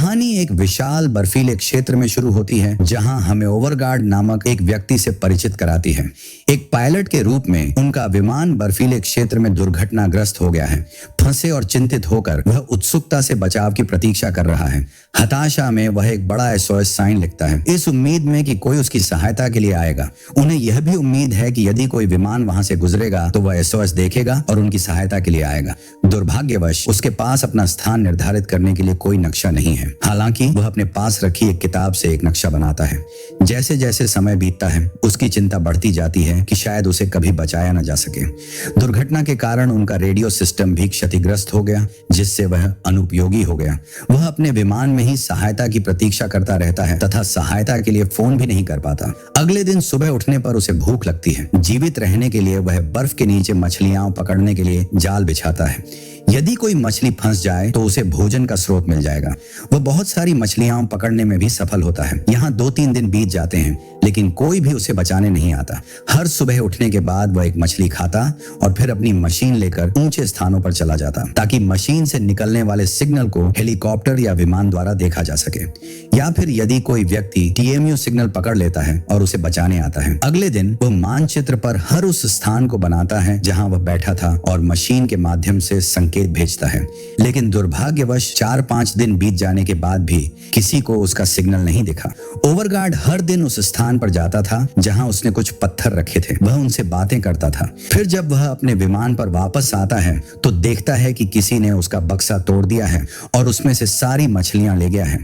कहानी एक विशाल बर्फीले क्षेत्र में शुरू होती है जहां हमें ओवरगार्ड नामक एक व्यक्ति से परिचित कराती है। एक पायलट के रूप में उनका विमान बर्फीले क्षेत्र में दुर्घटनाग्रस्त हो गया है। फंसे और चिंतित होकर वह उत्सुकता से बचाव की प्रतीक्षा कर रहा है। हताशा में वह एक बड़ा SOS साइन लिखता है, इस उम्मीद में कि कोई उसकी सहायता के लिए आएगा। उन्हें यह भी उम्मीद है कि यदि कोई विमान वहां से गुजरेगा तो वह SOS देखेगा और उनकी सहायता के लिए आएगा। दुर्भाग्यवश उसके पास अपना स्थान निर्धारित करने के लिए कोई नक्शा नहीं है। हालांकि वह अपने पास रखी एक किताब से एक नक्शा बनाता है। जैसे जैसे समय बीतता है उसकी चिंता बढ़ती जाती है कि शायद उसे कभी बचाया न जा सके। दुर्घटना के कारण उनका रेडियो सिस्टम भी क्षतिग्रस्त हो गया, जिससे वह अनुपयोगी हो गया। वह अपने विमान में ही सहायता की प्रतीक्षा करता रहता है तथा सहायता के लिए फोन भी नहीं कर पाता। अगले दिन सुबह उठने पर उसे भूख लगती है। जीवित रहने के लिए वह बर्फ के नीचे मछलियां पकड़ने के लिए जाल बिछाता है। यदि कोई मछली फंस जाए तो उसे भोजन का स्रोत मिल जाएगा। वह बहुत सारी मछलियां पकड़ने में भी सफल होता है। यहाँ 2-3 दिन बीत जाते हैं लेकिन कोई भी उसे बचाने नहीं आता। हर सुबह उठने के बाद वह एक मछली खाता और फिर अपनी मशीन लेकर ऊंचे स्थानों पर चला जाता ताकि मशीन से निकलने वाले सिग्नल को हेलीकॉप्टर या विमान द्वारा देखा जा सके, या फिर यदि कोई व्यक्ति TMU सिग्नल पकड़ लेता है और उसे बचाने आता है। अगले दिन वह मानचित्र पर हर उस स्थान को बनाता है जहाँ वह बैठा था और मशीन के माध्यम से संकेत भेजता है। लेकिन दुर्भाग्यवश 4-5 दिन बीत जाने के बाद भी किसी को उसका सिग्नल नहीं दिखा। ओवरगार्ड हर दिन उस स्थान पर जाता था जहां उसने कुछ पत्थर रखे थे। वह उनसे बातें करता था। फिर जब वह अपने विमान पर वापस आता है तो देखता है कि किसी ने उसका बक्सा तोड़ दिया है और उसमें से सारी मछलियां ले गया है।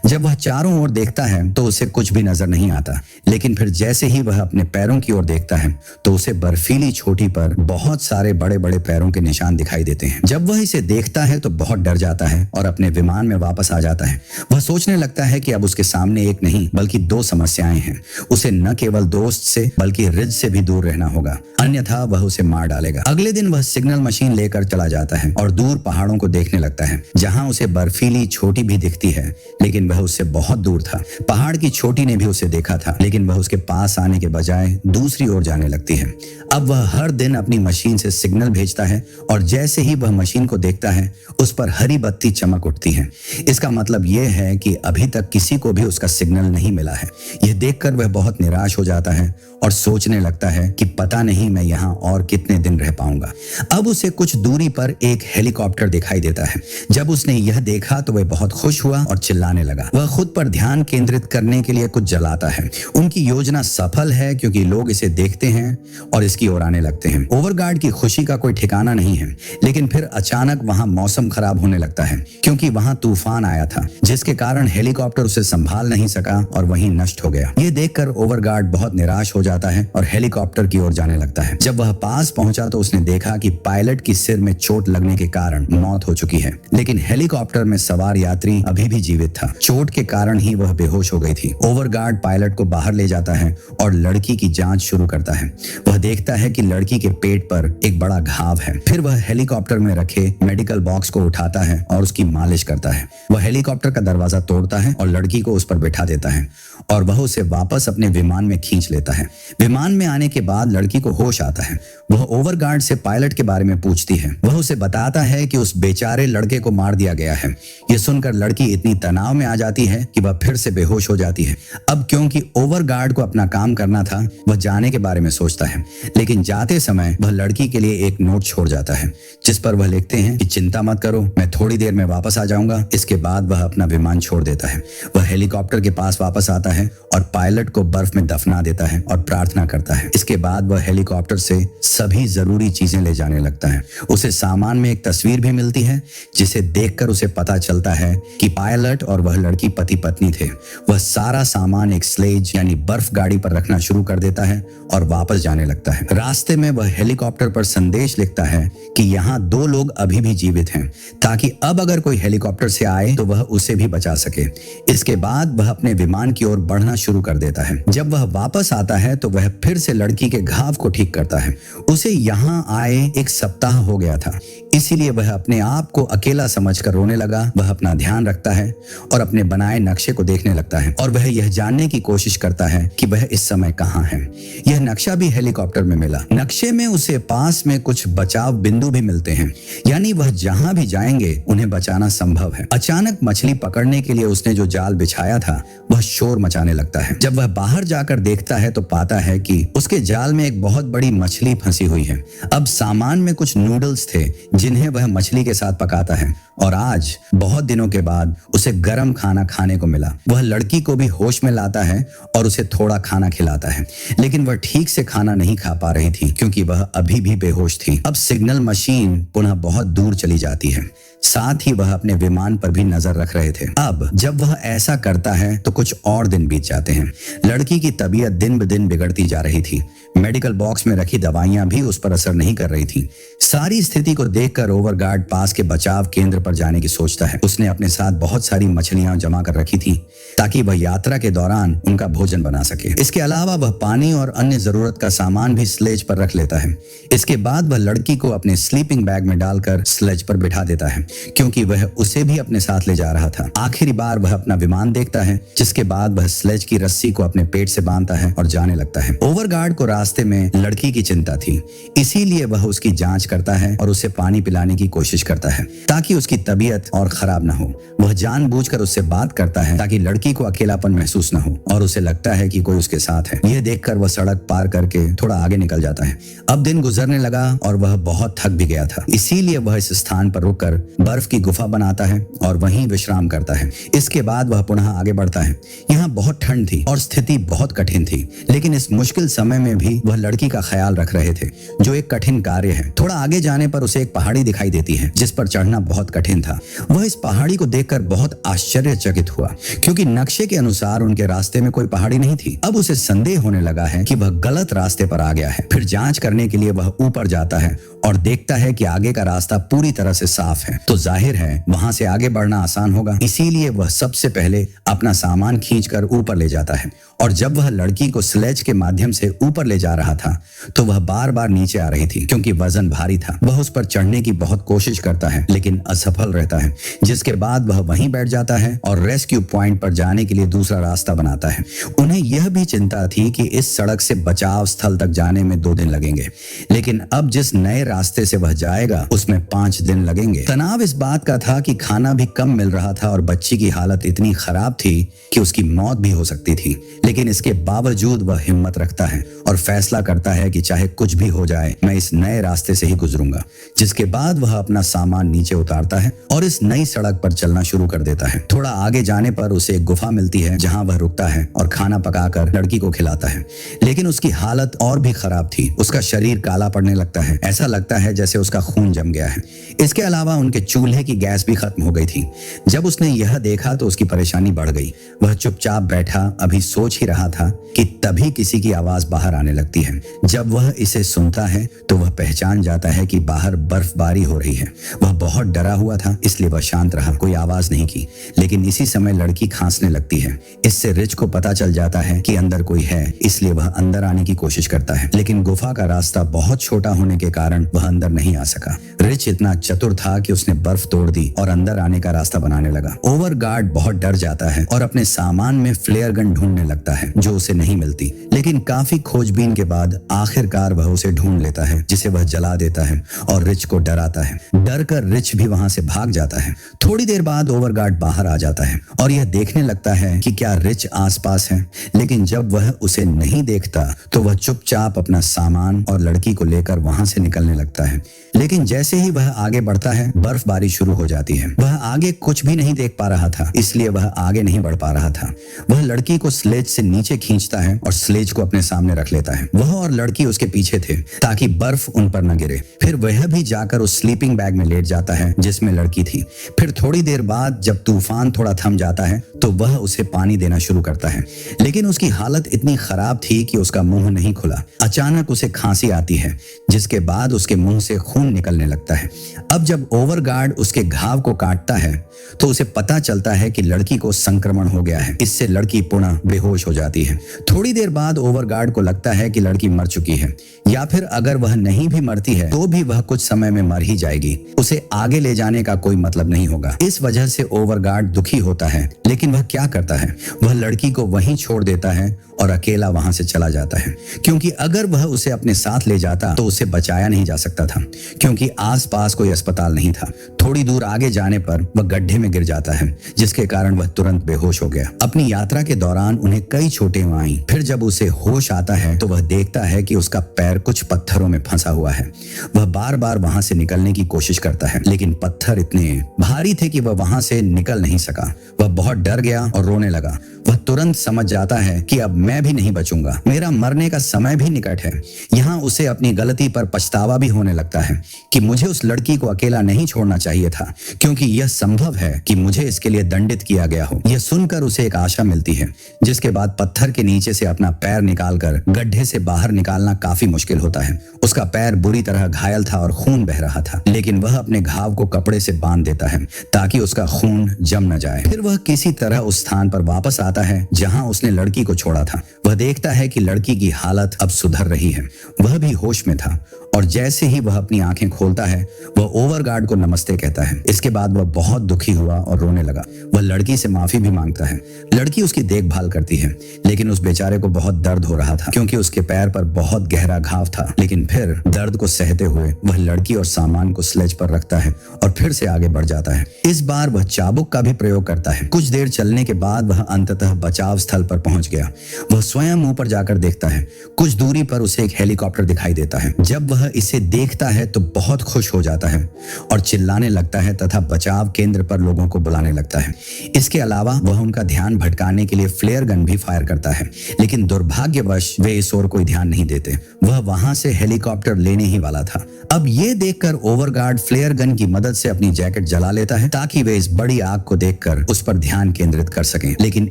जब वह चारों ओर देखता है तो उसे कुछ भी नजर नहीं आता, लेकिन फिर जैसे ही वह अपने पैरों की ओर देखता है तो उसे बर्फीली चोटी पर बहुत सारे बड़े बड़े पैरों के निशान दिखाई देते हैं। जब वह इसे देखता है तो बहुत डर जाता है और अपने विमान में वापस आ जाता है। वह सोचने लगता है कि अब उसके सामने एक नहीं बल्कि 2 समस्याएं हैं। उसे न केवल दोस्त से बल्कि रिज से भी दूर रहना होगा, अन्यथा वह उसे मार डालेगा। अगले दिन वह सिग्नल मशीन लेकर चला जाता है और दूर पहाड़ों को देखने लगता है जहां उसे बर्फीली चोटी भी दिखती है, लेकिन वह उससे बहुत दूर था। पहाड़ की चोटी ने भी उसे देखा था, लेकिन वह उसके पास आने के बजाय दूसरी ओर जाने लगती है। अब वह हर दिन अपनी मशीन से सिग्नल भेजता है और जैसे ही वह मशीन को देखता है उस पर हरी बत्ती चमक उठती है। इसका मतलब यह है कि अभी तक किसी को भी उसका सिग्नल नहीं मिला है। यह देखकर वह बहुत निराश हो जाता है और सोचने लगता है कि पता नहीं मैं यहाँ और कितने दिन रह पाऊंगा। अब उसे कुछ दूरी पर एक हेलीकॉप्टर दिखाई देता है। जब उसने यह देखा तो वह बहुत खुश हुआ और चिल्लाने लगा। वह खुद पर ध्यान केंद्रित करने के लिए कुछ जलाता है। उनकी योजना सफल है क्योंकि लोग इसे देखते हैं और इसकी ओर आने लगते हैं। ओवरगार्ड की खुशी का कोई ठिकाना नहीं है, लेकिन फिर अचानक वहां मौसम खराब होने लगता है क्योंकि वहां तूफान आया था जिसके कारण हेलीकॉप्टर उसे संभाल नहीं सका और वहीं नष्ट हो गया। ये देखकर ओवरगार्ड बहुत निराश हो जाता है और हेलीकॉप्टर की ओर जाने लगता है। जब वह पास पहुंचा तो उसने देखा कि पायलट की सिर में चोट लगने के कारण मौत हो चुकी है, लेकिन हेलीकॉप्टर में सवार यात्री अभी भी जीवित था। चोट के कारण ही वह बेहोश हो गई थी। ओवरगार्ड पायलट को बाहर ले जाता है और लड़की की जांच शुरू करता है। वह देखता है कि लड़की के पेट पर एक बड़ा घाव है। फिर वह हेलीकॉप्टर में रखे मेडिकल बॉक्स को उठाता है और उसकी मालिश करता है। वह हेलीकॉप्टर का दरवाजा तोड़ता है और लड़की को उस पर बिठा देता है और वह उसे वापस अपने विमान में खींच लेता है। विमान में आने के बाद लड़की को होश आता है। वह ओवरगार्ड से पायलट के बारे में पूछती है। वह उसे बताता है कि उस बेचारे लड़के को मार दिया गया है। यह सुनकर लड़की इतनी तनाव में आ जाती है कि वह फिर से बेहोश हो जाती है। अब क्योंकि ओवरगार्ड को अपना काम करना था, वह जाने के बारे में सोचता है, लेकिन जाते समय वह लड़की के लिए एक नोट छोड़ जाता है जिस पर वह लिखते हैं कि चिंता मत करो, मैं थोड़ी देर में वापस आ जाऊंगा। इसके बाद वह अपना विमान छोड़ देता है। वह हेलीकॉप्टर के पास वापस आता है और पायलट को बर्फ में दफना देता है और प्रार्थना करता है। इसके बाद वह हेलीकॉप्टर से सभी जरूरी चीजें ले जाने लगता है। उसे सामान में एक तस्वीर भी मिलती है जिसे देखकर उसे पता चलता है कि पायलट और वह लड़की पति पत्नी थे। वह सारा सामान एक स्लेज यानी बर्फ गाड़ी पर रखना शुरू कर देता है और वापस जाने लगता है। रास्ते में वह हेलीकॉप्टर पर संदेश लिखता है कि यहाँ 2 लोग अभी भी जीवित हैं, ताकि अब अगर कोई हेलीकॉप्टर से आए तो वह उसे भी बचा सके। इसके बाद वह अपने विमान की ओर बढ़ना शुरू कर देता है। जब वह वापस आता है तो वह फिर से लड़की के घाव को ठीक करता है। उसे यहाँ आए 1 सप्ताह हो गया था, इसीलिए वह अपने आप को अकेला समझकर रोने लगा। वह अपना ध्यान रखता है और अपने बनाए नक्शे को देखने लगता है और वह यह जानने की कोशिश करता है कि वह इस समय कहाँ है। यह नक्शा भी हेलीकॉप्टर में मिला। नक्शे में उसे पास में कुछ बचाव बिंदु भी मिलते हैं। यानी वह जहां भी जाएंगे उन्हें बचाना संभव है। अचानक मछली पकड़ने के लिए उसने जो जाल बिछाया था वह शोर मचाने लगता है। जब वह बाहर जाकर देखता है तो पाता है कि उसके जाल में एक बहुत बड़ी मछली फंसी हुई है। अब सामान में कुछ नूडल्स थे जिन्हें वह मछली के साथ पकाता है और आज बहुत दिनों के बाद उसे गर्म खाना खाने को मिला। वह लड़की को भी होश में लाता है और उसे थोड़ा खाना खिलाता है, लेकिन वह ठीक से खाना नहीं खा पा रही थी क्योंकि वह अभी भी बेहोश थी। अब सिग्नल मशीन पुनः बहुत दूर चली जाती है, साथ ही वह अपने विमान पर भी नजर रख रहे थे। अब जब वह ऐसा करता है तो कुछ और दिन बीत जाते हैं। लड़की की तबीयत दिन ब दिन बिगड़ती जा रही थी। मेडिकल बॉक्स में रखी दवाइयां भी उस पर असर नहीं कर रही थी। सारी स्थिति को देखकर ओवरगार्ड पास के बचाव केंद्र पर जाने की सोचता है। उसने अपने साथ बहुत सारी मछलियां जमा कर रखी थी ताकि वह यात्रा के दौरान उनका भोजन बना सके। इसके अलावा वह पानी और अन्य जरूरत का सामान भी स्लेज पर रख लेता है। इसके बाद वह लड़की को अपने स्लीपिंग बैग में डालकर स्लेज पर बिठा देता है क्योंकि वह उसे भी अपने साथ ले जा रहा था। आखिरी बार वह अपना विमान देखता है, जिसके बाद वह स्लेज की रस्सी को अपने पेट से बांधता है और जाने लगता है। ओवरगार्ड को रास्ते में लड़की की चिंता थी, इसीलिए वह उसकी जांच करता है और उसे पानी पिलाने की कोशिश करता है ताकि उसकी तबीयत और खराब न हो। वह जानबूझकर उससे बात करता है ताकि लड़की को अकेलापन महसूस न हो और उसे लगता है कि कोई उसके साथ है। यह देखकर वह सड़क पार करके थोड़ा आगे निकल जाता है। अब दिन गुजरने लगा और वह बहुत थक भी गया था, इसीलिए वह इस स्थान पर रुककर बर्फ की गुफा बनाता है और वहीं विश्राम करता है। इसके बाद वह पुनः आगे बढ़ता है। यहाँ बहुत ठंड थी और स्थिति बहुत कठिन थी, लेकिन इस मुश्किल समय में भी वह लड़की का ख्याल रख रहे थे, जो एक कठिन कार्य है। थोड़ा आगे जाने पर उसे एक पहाड़ी दिखाई देती है जिस पर चढ़ना बहुत कठिन था। वह इस पहाड़ी को देखकर बहुत आश्चर्यचकित हुआ क्योंकि नक्शे के अनुसार उनके रास्ते में कोई पहाड़ी नहीं थी। अब उसे संदेह होने लगा है कि वह गलत रास्ते पर आ गया है। फिर जांच करने के लिए वह ऊपर जाता है और देखता है कि आगे का रास्ता पूरी तरह से साफ है, तो जाहिर है वहां से आगे बढ़ना आसान होगा। इसीलिए वह सबसे पहले अपना सामान खींचकर ऊपर ले जाता है और जब वह लड़की को स्लेज के माध्यम से ऊपर ले जा रहा था तो वह बार बार नीचे आ रही थी क्योंकि वजन भारी था। वह उस पर चढ़ने की बहुत कोशिश करता है लेकिन असफल रहता है, जिसके बाद वह वहीं बैठ जाता है और रेस्क्यू पॉइंट पर जाने के लिए दूसरा रास्ता बनाता है। उन्हें यह भी चिंता थी कि इस सड़क से बचाव स्थल तक जाने में 2 दिन लगेंगे, लेकिन अब जिस नए रास्ते से वह जाएगा उसमें 5 दिन लगेंगे। तनाव इस बात का था कि खाना भी कम मिल रहा था और बच्ची की हालत इतनी खराब थी कि उसकी मौत भी हो सकती थी, लेकिन इसके बावजूद वह हिम्मत रखता है और फैसला करता है कि चाहे कुछ भी हो जाए मैं इस नए रास्ते से ही गुजरूंगा। जिसके बाद वह अपना सामान नीचे उतारता है और इस नई सड़क पर चलना शुरू कर देता है। थोड़ा आगे जाने पर उसे एक गुफा मिलती है जहां वह रुकता है और खाना पकाकर लड़की को खिलाता है, लेकिन उसकी हालत और भी खराब थी। उसका शरीर काला पड़ने लगता है, ऐसा लगता है जैसे उसका खून जम गया है। इसके अलावा उनके चूल्हे की गैस भी खत्म हो गई थी। जब उसने यह देखा तो उसकी परेशानी बढ़ गई। वह चुपचाप बैठा अभी सोच ही रहा था कि तभी किसी की आवाज बाहर आने लगती है। जब वह इसे सुनता है तो वह पहचान जाता है कि बाहर बर्फबारी हो रही है। वह बहुत डरा हुआ था, इसलिए वह शांत रहा, कोई आवाज नहीं की। लेकिन इसी समय लड़की खांसने लगती है। इससे रिच को पता चल जाता है कि अंदर कोई है, इसलिए वह अंदर आने की कोशिश करता है, लेकिन गुफा का रास्ता बहुत छोटा होने के कारण वह अंदर नहीं आ सका। रिच इतना चतुर था कि उसने बर्फ तोड़ दी और अंदर आने का रास्ता बनाने लगा। ओवरगार्ड बहुत डर जाता है और अपने सामान में फ्लेयर गन ढूंढने लगता है जो उसे नहीं मिलती, लेकिन काफी खोजबीन के बाद आखिरकार वह उसे ढूंढ लेता है, जिसे वह जला देता है और रिच को डराता है। डर कर रिच भी वहां से भाग जाता है। थोड़ी देर बाद ओवरगार्ड बाहर आ जाता है और यह देखने लगता है कि क्या रिच आसपास है, लेकिन जब वह उसे नहीं देखता तो वह चुपचाप अपना सामान और लड़की को लेकर वहां से निकलने लगता है। लेकिन जैसे ही वह आगे बढ़ता है बर्फबारी शुरू हो जाती है। वह आगे कुछ भी नहीं देख पा रहा था, इसलिए वह आगे नहीं बढ़ पा रहा था। वह लड़की को स्लेज से नीचे खींचता है और स्लेज को अपने सामने रख लेता है। वह और लड़की उसके पीछे थे ताकि बर्फ उन पर न गिरे। फिर वह भी जाकर उस स्लीपिंग बैग में लेट जाता है जिसमें लड़की थी। फिर थोड़ी देर बाद जब तूफान थोड़ा थम जाता है तो वह उसे पानी देना शुरू करता है, लेकिन उसकी हालत इतनी खराब थी कि उसका मुंह नहीं खुला। अचानक उसे खांसी आती है, जिसके बाद उसके मुंह से खून निकलने लगता है। अब जब ओवरगार्ड उसके घाव को काटता है तो उसे पता चलता है कि लड़की को संक्रमण हो गया है। इससे लड़की पुनः बेहोश हो जाती है। थोड़ी देर बाद ओवरगार्ड को लगता है कि लड़की मर चुकी है, या फिर अगर वह नहीं भी मरती है तो भी वह कुछ समय में मर ही जाएगी। उसे आगे ले जाने का कोई मतलब नहीं होगा। इस वजह से ओवरगार्ड दुखी होता है, लेकिन लेकिन वह क्या करता है, वह लड़की को वहीं छोड़ देता है और अकेला वहां से चला जाता है, क्योंकि अगर वह उसे अपने साथ ले जाता तो उसे बचाया नहीं जा सकता था, क्योंकि आसपास कोई अस्पताल नहीं था। थोड़ी दूर आगे जाने पर वह गड्ढे में गिर जाता है, जिसके कारण वह तुरंत बेहोश हो गया। अपनी यात्रा के दौरान उन्हें कई चोटें आई। फिर जब उसे होश आता है तो वह देखता है कि उसका पैर कुछ पत्थरों में फंसा हुआ है। वह बार बार वहां से निकलने की कोशिश करता है, लेकिन पत्थर इतने भारी थे कि वह वहां से निकल नहीं सका। वह बहुत डर गया और रोने लगा। वह तुरंत समझ जाता है कि अब मैं भी नहीं बचूंगा, मेरा मरने का समय भी निकट है। यहाँ उसे अपनी गलती पर पछतावा भी होने लगता है कि मुझे उस लड़की को अकेला नहीं छोड़ना चाहिए था, क्योंकि यह संभव है कि मुझे इसके लिए दंडित किया गया हो। यह सुनकर उसे एक आशा मिलती है, जिसके बाद पत्थर के नीचे से अपना पैर निकालकर गड्ढे से बाहर निकालना काफी मुश्किल होता है। उसका पैर बुरी तरह घायल था और खून बह रहा था, लेकिन वह अपने घाव को कपड़े से बांध देता है ताकि उसका खून जम न जाए। फिर वह किसी तरह उस स्थान पर वापस आता है जहां उसने लड़की को छोड़ा था। वह देखता है कि लड़की की हालत अब सुधर रही है, वह भी होश में था, और जैसे ही वह अपनी आंखें खोलता है वह ओवरगार्ड को नमस्ते कहता है। इसके बाद वह बहुत दुखी हुआ और रोने लगा। वह लड़की से माफी भी मांगता है। लड़की उसकी देखभाल करती है, लेकिन उस बेचारे को बहुत दर्द हो रहा था, क्योंकि उसके पैर पर बहुत गहरा घाव था। लेकिन फिर दर्द को सहते हुए वह लड़की और सामान को स्लेज पर रखता है और फिर से आगे बढ़ जाता है। इस बार वह चाबुक का भी प्रयोग करता है। कुछ देर चलने के बाद वह अंततः बचाव स्थल पर पहुंच गया। वह स्वयं ऊपर जाकर देखता है। कुछ दूरी पर उसे एक हेलीकॉप्टर दिखाई देता है। जब वह इसे देखता है तो बहुत खुश हो जाता है और चिल्लाने लगता है तथा बचाव केंद्र पर लोगों को बुलाने लगता है। इसके अलावा वह उनका ध्यान भटकाने के लिए फ्लेयर गन भी फायर करता है, लेकिन दुर्भाग्यवश वे इस ओर कोई ध्यान नहीं देते। वह वहां से हेलीकॉप्टर लेने ही वाला था। अब ये देखकर ओवरगार्ड फ्लेयर गन की मदद से अपनी जैकेट जला लेता है ताकि वे इस बड़ी आग को देखकर उस पर ध्यान केंद्रित कर सकें, लेकिन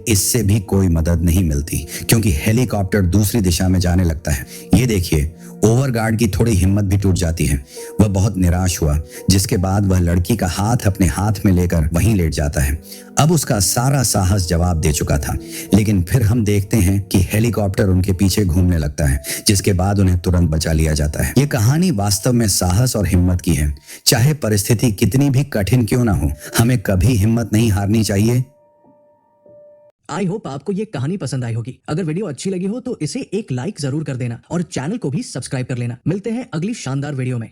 इससे भी कोई मदद नहीं मिलती, क्योंकि हेलीकॉप्टर दूसरी दिशा में जाने लगता है। ये देखिए, ओवरगार्ड की थोड़ी हिम्मत भी टूट जाती है। वह बहुत निराश हुआ, जिसके बाद वह लड़की का हाथ अपने हाथ में लेकर वहीं लेट जाता है। अब उसका सारा साहस जवाब दे चुका था, लेकिन फिर हम देखते हैं कि हेलीकॉप्टर उनके पीछे घूमने लगता है, जिसके बाद उन्हें तुरंत बचा लिया जाता है। ये कहानी वास्तव में साहस और हिम्मत की है। चाहे परिस्थिति कितनी भी कठिन क्यों ना हो, हमें कभी हिम्मत नहीं हारनी चाहिए। आई होप आपको ये कहानी पसंद आई होगी। अगर वीडियो अच्छी लगी हो तो इसे एक लाइक जरूर कर देना और चैनल को भी सब्सक्राइब कर लेना। मिलते हैं अगली शानदार वीडियो में।